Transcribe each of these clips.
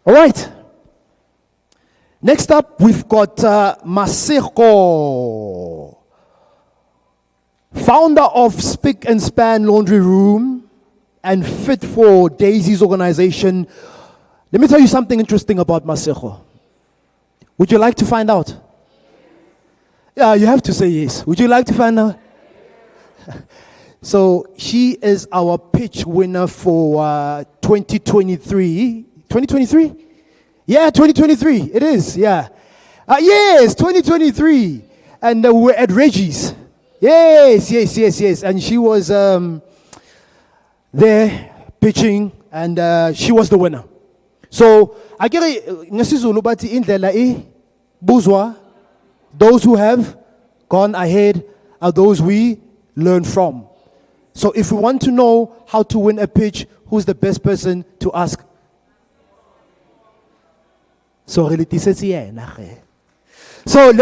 All right. Next up, we've got Masego, founder of Spick and Span Laundry Room and Fit for Daisies Organisation. Let me tell you something interesting about Masego. Would you like to find out? Yeah, you have to say yes. Would you like to find out? So she is our pitch winner for 2023. 2023? Yeah, 2023. It is, yeah. Yes, 2023. And we're at Reggie's. Yes. And she was there pitching, and she was the winner. So, I get those who have gone ahead are those we learn from. So if we want to know how to win a pitch, who's the best person to ask? So let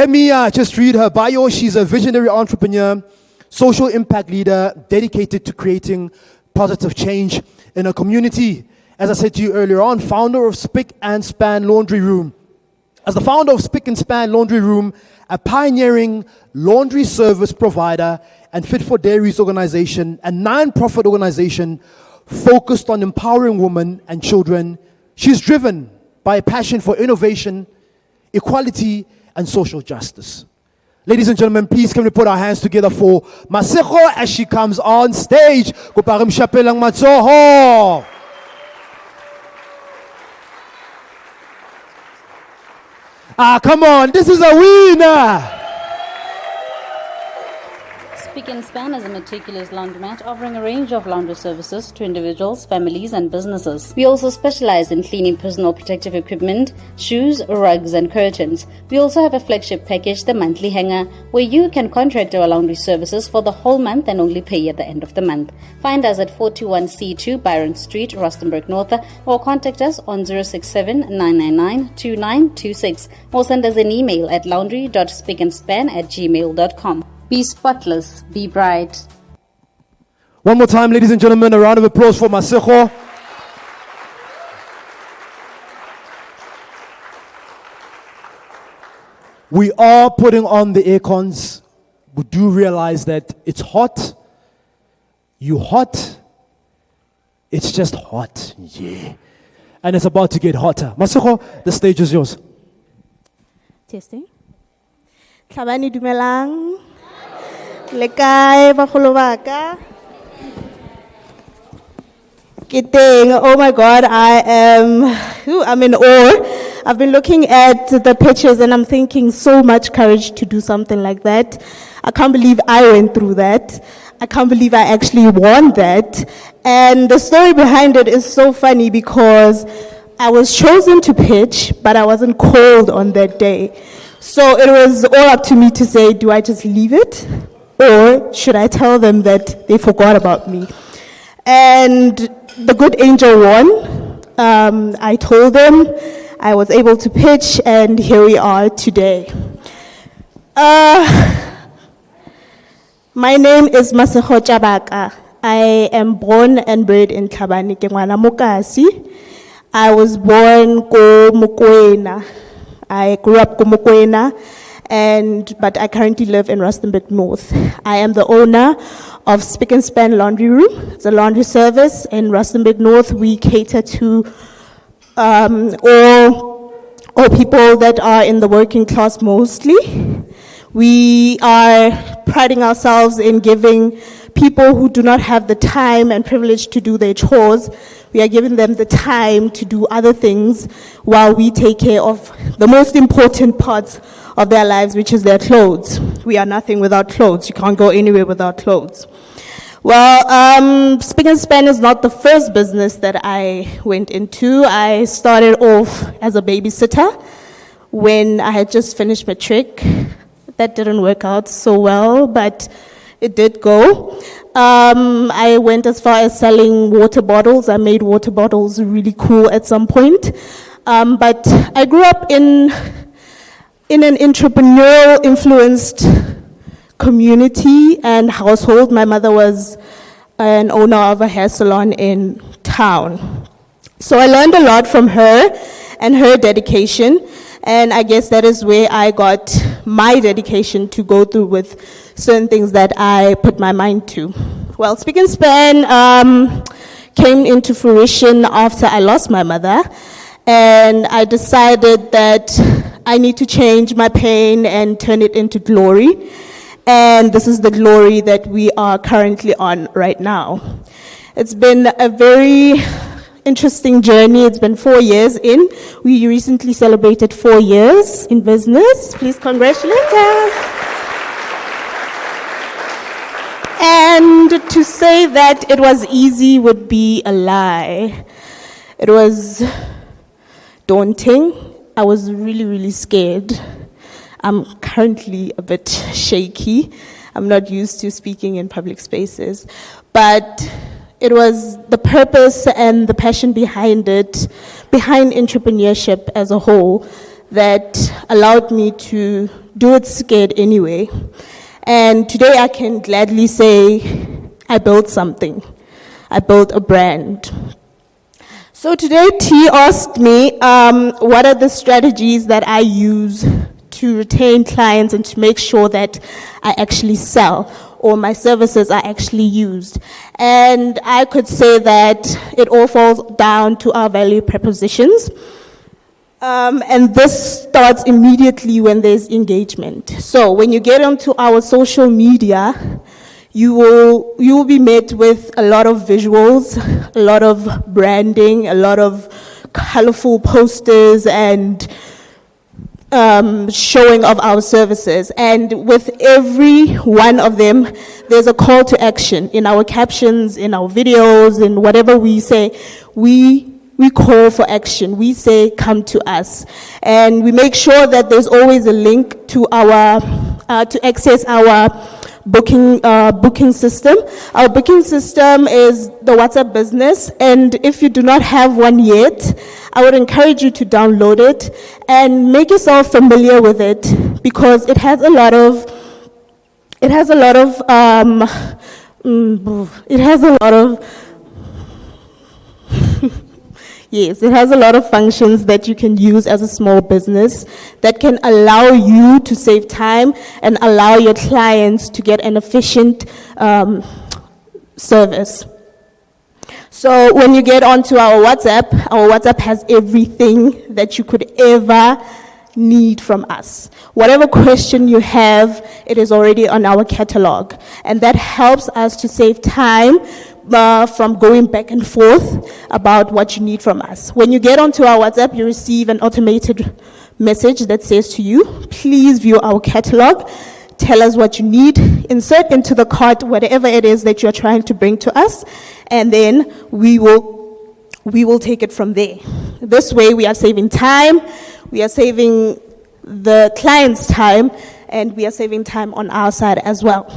me just read her bio. She's a visionary entrepreneur, social impact leader, dedicated to creating positive change in a community. As I said to you earlier on, founder of Spick and Span Laundry Room. As the founder of Spick and Span Laundry Room, a pioneering laundry service provider and Fit for Daisies Organisation, a non-profit organization focused on empowering women and children, she's driven by a passion for innovation, equality, and social justice. Ladies and gentlemen, please can we put our hands together for Masego as she comes on stage. Kuparim shapelang matsoho. Come on, this is a winner. Spick and Span is a meticulous laundromat offering a range of laundry services to individuals, families, and businesses. We also specialize in cleaning personal protective equipment, shoes, rugs, and curtains. We also have a flagship package, the Monthly Hanger, where you can contract our laundry services for the whole month and only pay at the end of the month. Find us at 421C2 Byron Street, Rustenburg North, or contact us on 067-999-2926, or send us an email at laundry.spickandspan@gmail.com. Be spotless, be bright. One more time, ladies and gentlemen, a round of applause for Masego. We are putting on the air cons. We do realize that it's hot. You hot. It's just hot. Yeah. And it's about to get hotter. Masego, the stage is yours. Testing. Tlhabani dumelang. Lekay bagolo baka. Kiteng. Oh my God, I'm in awe. I've been looking at the pictures and I'm thinking so much courage to do something like that. I can't believe I went through that. I can't believe I actually won that. And the story behind it is so funny because I was chosen to pitch, but I wasn't called on that day. So it was all up to me to say, do I just leave it? Or should I tell them that they forgot about me? And the good angel won. I told them, I was able to pitch, and here we are today. My name is Masego Tjabaka. I am born and bred in Tlhabani, Kengwana Mokasi. I was born ko Mokoena. I grew up in Mokoena, but I currently live in Rustenburg North. I am the owner of Spick and Span Laundry Room. It's a laundry service in Rustenburg North. We cater to all people that are in the working class mostly. We are priding ourselves in giving people who do not have the time and privilege to do their chores, we are giving them the time to do other things while we take care of the most important parts of their lives, which is their clothes. We are nothing without clothes. You can't go anywhere without clothes. Well, Spick and Span is not the first business that I went into. I started off as a babysitter when I had just finished matric. That didn't work out so well, but it did go. I went as far as selling water bottles. I made water bottles really cool at some point. But I grew up in an entrepreneurial influenced community and household. My mother was an owner of a hair salon in town. So I learned a lot from her, and her dedication. And I guess that is where I got my dedication to go through with certain things that I put my mind to. Well, Spick and Span came into fruition after I lost my mother, and I decided that I need to change my pain and turn it into glory. And this is the glory that we are currently on right now. It's been a very interesting journey. It's been 4 years in. We recently celebrated 4 years in business. Please congratulate us. And to say that it was easy would be a lie. It was daunting. I was really, really scared. I'm currently a bit shaky. I'm not used to speaking in public spaces. But it was the purpose and the passion behind it, behind entrepreneurship as a whole, that allowed me to do it scared anyway. And today I can gladly say I built something. I built a brand. So today T asked me, what are the strategies that I use to retain clients and to make sure that I actually sell or my services are actually used. And I could say that it all falls down to our value propositions. And this starts immediately when there's engagement. So when you get onto our social media, you will be met with a lot of visuals, a lot of branding, a lot of colorful posters and showing of our services. And with every one of them, there's a call to action. In our captions, in our videos, in whatever we say, we call for action. We say, come to us. And we make sure that there's always a link to our, to access our booking system. Our booking system is the WhatsApp business, and if you do not have one yet, I would encourage you to download it and make yourself familiar with it, because it has a lot of yes, it has a lot of functions that you can use as a small business that can allow you to save time and allow your clients to get an efficient service. So when you get onto our WhatsApp has everything that you could ever need from us. Whatever question you have, it is already on our catalog. And that helps us to save time from going back and forth about what you need from us. When you get onto our WhatsApp, you receive an automated message that says to you, please view our catalog, tell us what you need, insert into the cart whatever it is that you're trying to bring to us, and then we will take it from there. This way we are saving time, we are saving the client's time, and we are saving time on our side as well.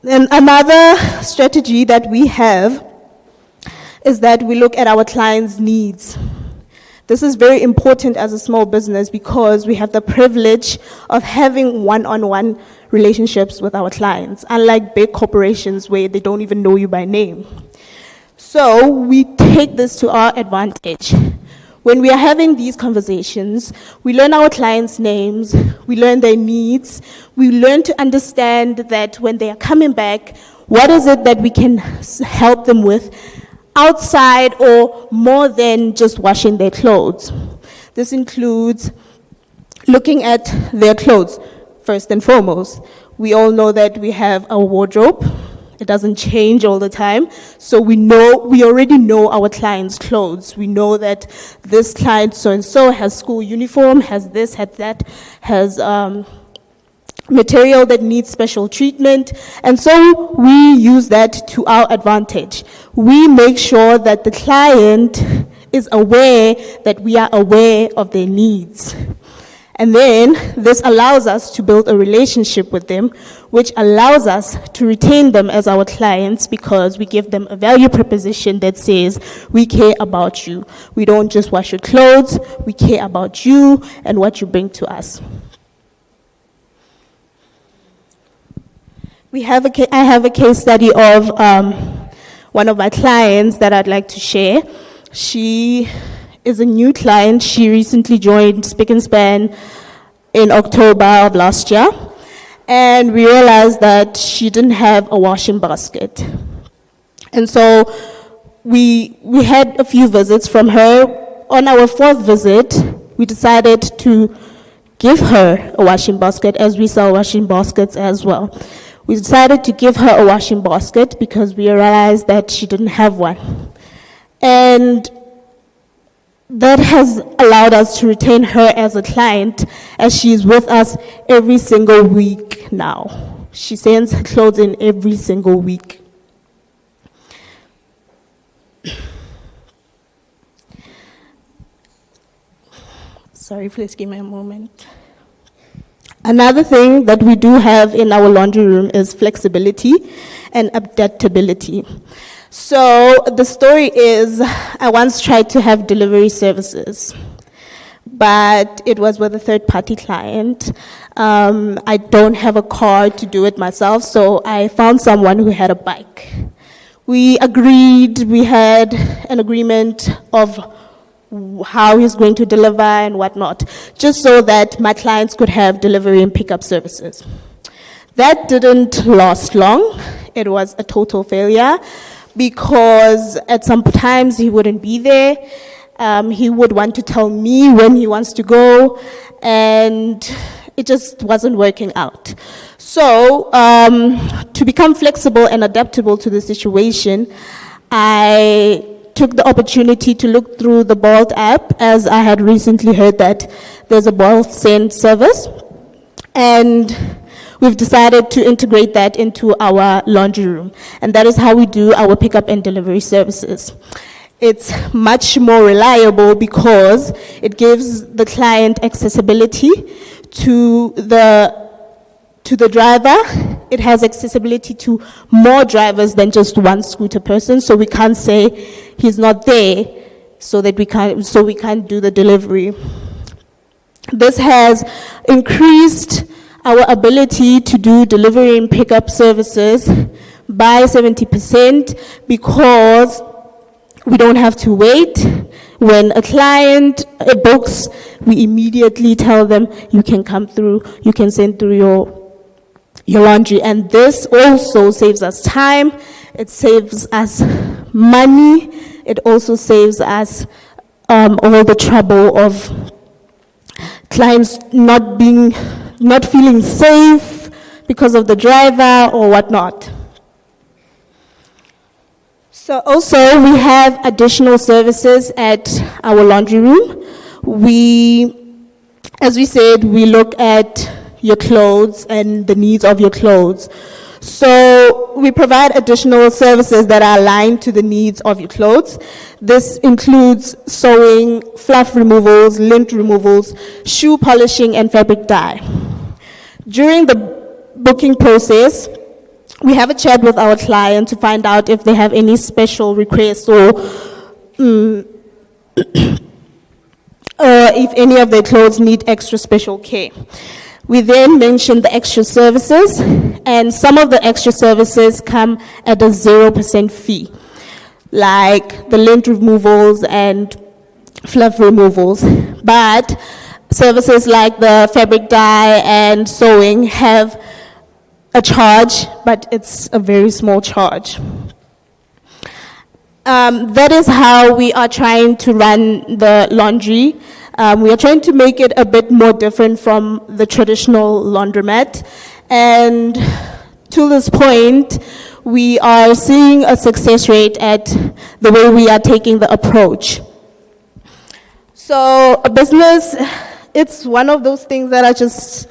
And another strategy that we have is that we look at our clients' needs. This is very important as a small business because we have the privilege of having one-on-one relationships with our clients, unlike big corporations where they don't even know you by name. So we take this to our advantage. When we are having these conversations, we learn our clients' names, we learn their needs, we learn to understand that when they are coming back, what is it that we can help them with outside or more than just washing their clothes. This includes looking at their clothes, first and foremost. We all know that we have a wardrobe. It doesn't change all the time. So we already know our clients' clothes. We know that this client so-and-so has school uniform, has this, has that, has material that needs special treatment. And so we use that to our advantage. We make sure that the client is aware that we are aware of their needs. And then this allows us to build a relationship with them, which allows us to retain them as our clients because we give them a value proposition that says, we care about you. We don't just wash your clothes, we care about you and what you bring to us. I have a case study of one of my clients that I'd like to share. She is a new client. She recently joined Spick and Span in October of last year. And we realized that she didn't have a washing basket. And so we had a few visits from her. On our fourth visit, we decided to give her a washing basket, as we sell washing baskets as well. We decided to give her a washing basket because we realized that she didn't have one. And that has allowed us to retain her as a client, as she is with us every single week now. She sends her clothes in every single week. Sorry, please give me a moment. Another thing that we do have in our laundry room is flexibility and adaptability. So the story is, I once tried to have delivery services, but it was with a third-party client. I don't have a car to do it myself, so I found someone who had a bike. We agreed, we had an agreement of how he's going to deliver and whatnot, just so that my clients could have delivery and pickup services. That didn't last long. It was a total failure because at some times he wouldn't be there. He would want to tell me when he wants to go, and it just wasn't working out. So to become flexible and adaptable to the situation, I took the opportunity to look through the Bolt app, as I had recently heard that there's a Bolt Send service, and we've decided to integrate that into our laundry room, and that is how we do our pickup and delivery services. It's much more reliable because it gives the client accessibility to the driver. It has accessibility to more drivers than just one scooter person, so we can't say he's not there so we can't do the delivery. This has increased our ability to do delivery and pickup services by 70% because we don't have to wait. When a client books, we immediately tell them, you can come through, you can send through your laundry. And this also saves us time, it saves us money, it also saves us all the trouble of clients not feeling safe because of the driver or whatnot. So also we have additional services at our laundry room. As we said, we look at your clothes and the needs of your clothes. So we provide additional services that are aligned to the needs of your clothes. This includes sewing, fluff removals, lint removals, shoe polishing, and fabric dye. During the booking process, we have a chat with our client to find out if they have any special requests or if any of their clothes need extra special care. We then mention the extra services, and some of the extra services come at a 0% fee, like the lint removals and fluff removals. But services like the fabric dye and sewing have a charge, but it's a very small charge. That is how we are trying to run the laundry. We are trying to make it a bit more different from the traditional laundromat. And to this point, we are seeing a success rate at the way we are taking the approach. So a business, it's one of those things that are just,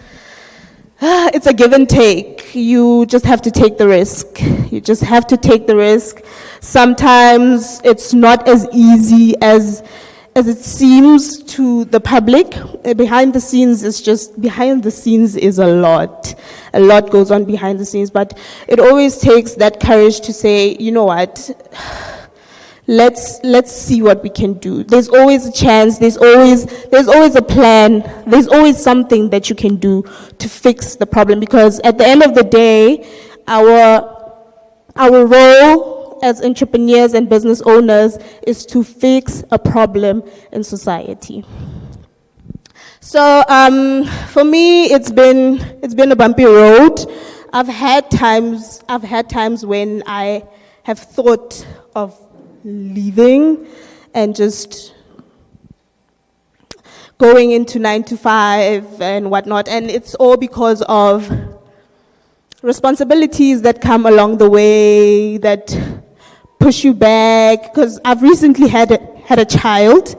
it's a give and take. You just have to take the risk. You just have to take the risk. Sometimes it's not as easy as it seems to the public. Behind the scenes is a lot. A lot goes on behind the scenes, but it always takes that courage to say, you know what, let's see what we can do. There's always a chance, there's always a plan, there's always something that you can do to fix the problem, because at the end of the day, our role as entrepreneurs and business owners is to fix a problem in society. So for me, it's been a bumpy road. I've had times when I have thought of leaving and just going into 9 to 5 and whatnot, and it's all because of responsibilities that come along the way that push you back. Because I've recently had a child,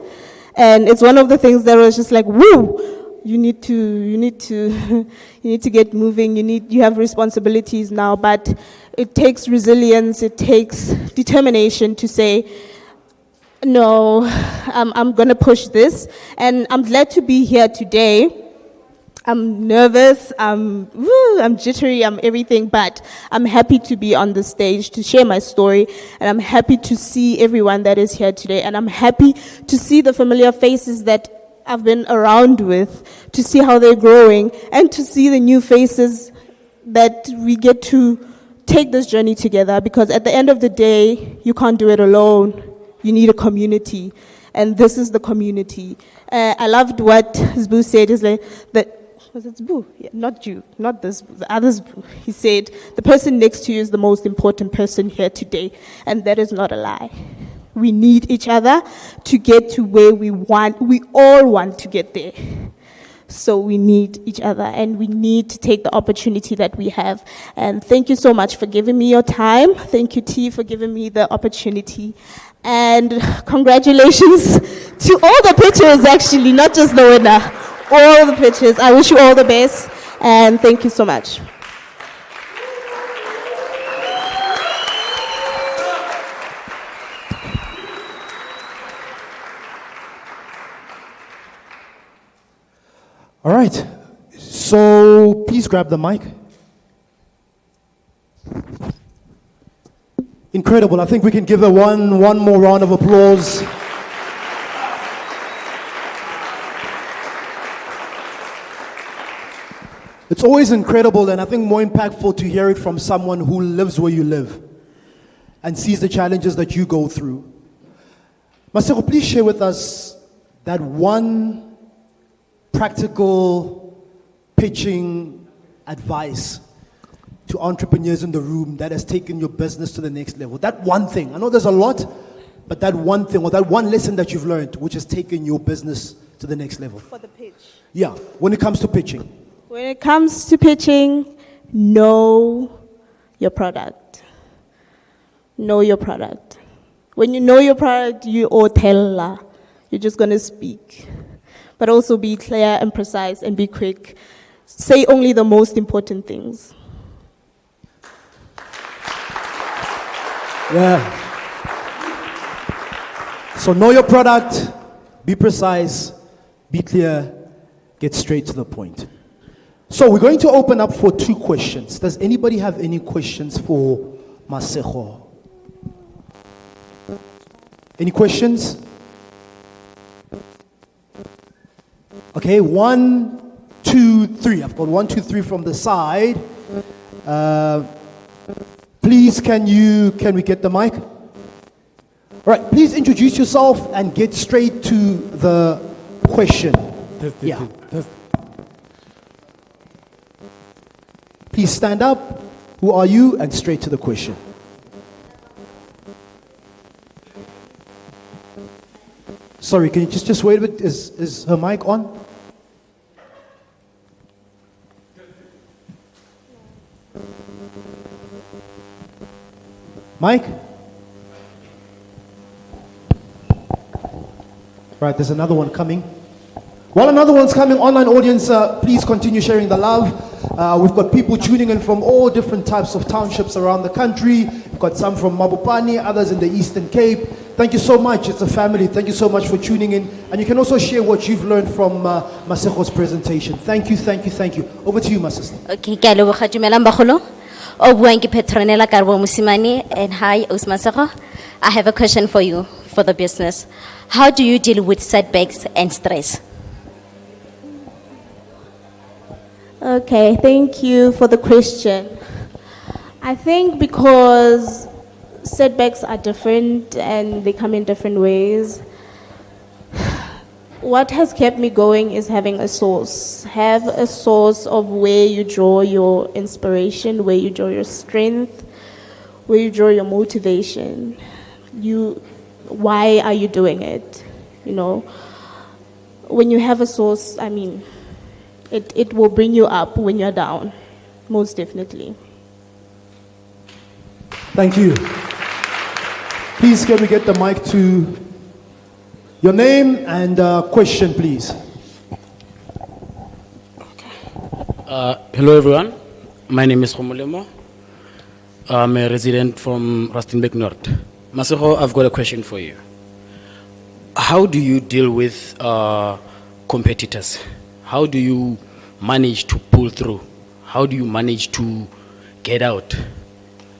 and it's one of the things that was just like, woo, you need to get moving. You have responsibilities now, but it takes resilience. It takes determination to say, no, I'm going to push this. And I'm glad to be here today. I'm nervous, I'm jittery, I'm everything, but I'm happy to be on the stage to share my story, and I'm happy to see everyone that is here today, and I'm happy to see the familiar faces that I've been around with, to see how they're growing, and to see the new faces that we get to take this journey together, because at the end of the day, you can't do it alone. You need a community, and this is the community. I loved what Zbu said, is like that. Was it Zbu? Yeah, not you, not this, the other Zbu. He said, the person next to you is the most important person here today, and that is not a lie. We need each other to get to where we all want to get there. So we need each other, and we need to take the opportunity that we have. And thank you so much for giving me your time. Thank you, T, for giving me the opportunity. And congratulations to all the pitchers, actually, not just the winner. All the pitchers. I wish you all the best, and thank you so much. All right, so please grab the mic. Incredible. I think we can give her one more round of applause. It's always incredible, and I think more impactful, to hear it from someone who lives where you live and sees the challenges that you go through. Masego, please share with us that one practical pitching advice to entrepreneurs in the room that has taken your business to the next level. That one thing. I know there's a lot, but that one thing, or that one lesson that you've learned which has taken your business to the next level. For the pitch. Yeah, when it comes to pitching. When it comes to pitching, know your product. Know your product. When you know your product, you all tell. You're just going to speak. But also be clear and precise and be quick. Say only the most important things. Yeah. So know your product, be precise, be clear, get straight to the point. So we're going to open up for 2 questions. Does anybody have any questions for Masego? Any questions? Okay, 1, 2, 3. I've got 1, 2, 3 from the side. Please, can we get the mic? All right, please introduce yourself and get straight to the question. Yeah. Please stand up. Who are you? And straight to the question. Sorry, can you just wait a bit? Is her mic on? Mike? Right, there's another one coming. While another one's coming, online audience, please continue sharing the love. We've got people tuning in from all different types of townships around the country. We've got some from Mabopane, others in the Eastern Cape. Thank you so much. It's a family. Thank you so much for tuning in. And you can also share what you've learned from Masego's presentation. Thank you, thank you, thank you. Over to you, my sister. Okay, ke a leboga dumelang bagolo. O buang ke Petronella Karbo Musimane, and hi, Masego. I have a question for you for the business. How do you deal with setbacks and stress? Okay, thank you for the question. I think because setbacks are different and they come in different ways. What has kept me going is having a source. Have a source of where you draw your inspiration, where you draw your strength, where you draw your motivation. Why are you doing it? You know, when you have a source, I mean, it will bring you up when you're down, most definitely. Thank you. Please can we get the mic to your name and question, please. Hello everyone, my name is Romulemo. I'm a resident from Rustenburg North. Masego, I've got a question for you. How do you deal with competitors? How do you manage to pull through? How do you manage to get out,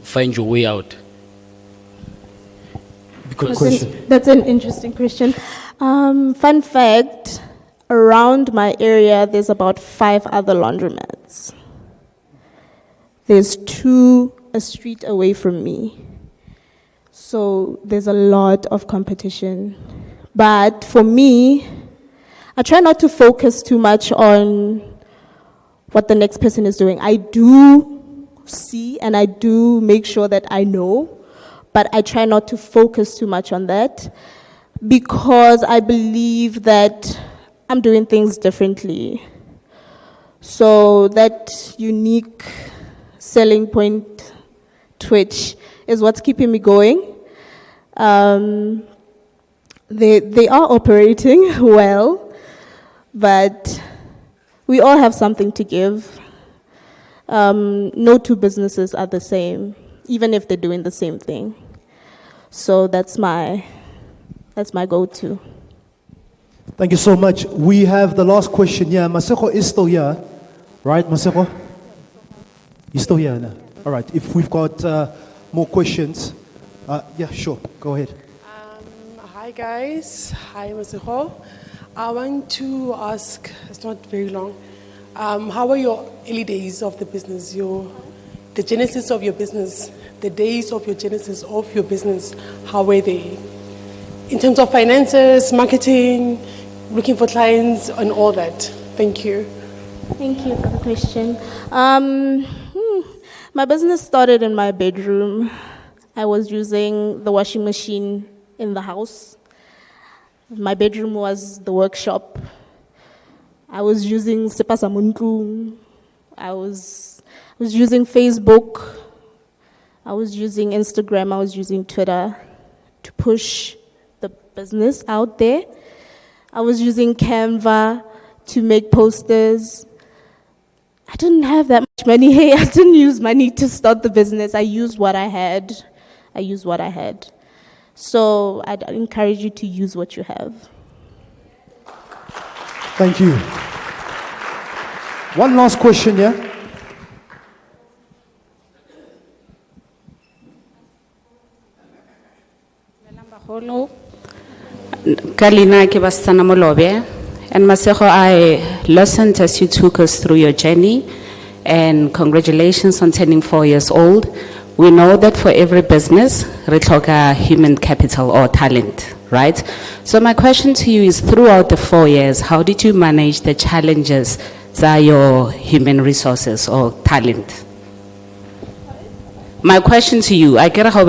find your way out? That's an interesting question. Fun fact, around my area, there's about 5 other laundromats. There's 2 a street away from me. So there's a lot of competition. But for me, I try not to focus too much on what the next person is doing. I do see and I do make sure that I know, but I try not to focus too much on that because I believe that I'm doing things differently. So that unique selling point, Twitch, is what's keeping me going. They are operating well, but we all have something to give. No 2 businesses are the same, even if they're doing the same thing. So that's my go-to. Thank you so much. We have the last question here. Masego is still here, right, Masego? He's still here now. All right. If we've got more questions, yeah, sure. Go ahead. Hi guys. Hi Masego. I want to ask. It's not very long. How are your early days of the business? The genesis of your business, the days of your genesis of your business. How were they? In terms of finances, marketing, looking for clients, and all that. Thank you. Thank you for the question. My business started in my bedroom. I was using the washing machine in the house. My bedroom was the workshop. I was using Sepasamuntu. I was using Facebook. I was using Instagram. I was using Twitter to push the business out there. I was using Canva to make posters. I didn't have that much money. Hey, I didn't use money to start the business. I used what I had. So I'd encourage you to use what you have. Thank you. One last question, yeah? Kalina ke basana molobe. And Masego, I listened as you took us through your journey, and congratulations on turning 4 years old. We know that for every business, we talk human capital or talent, right? So my question to you is, throughout the 4 years, how did you manage the challenges that your human resources or talent? My question to you, I get how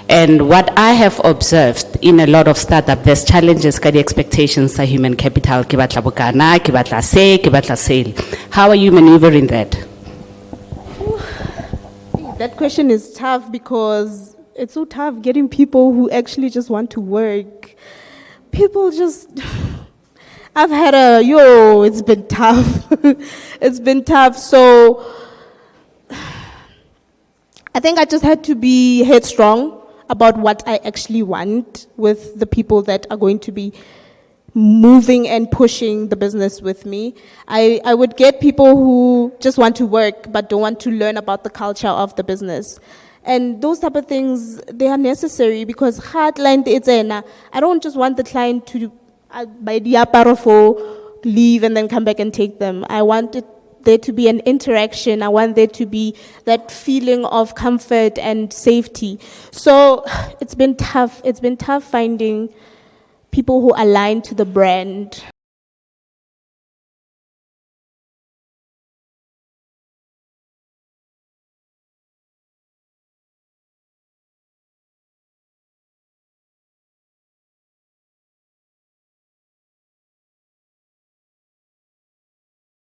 and what I have observed in a lot of startups, there's challenges, the expectations of human capital. How are you maneuvering that? That question is tough because it's so tough getting people who actually just want to work. People just, I've had it's been tough. It's been tough. So I think I just had to be headstrong about what I actually want with the people that are going to be moving and pushing the business with me. I would get people who just want to work but don't want to learn about the culture of the business. And those type of things, they are necessary because hardline I don't just want the client to buy the apparel for leave and then come back and take them. I want there to be an interaction. I want there to be that feeling of comfort and safety. So it's been tough. It's been tough finding people who align to the brand.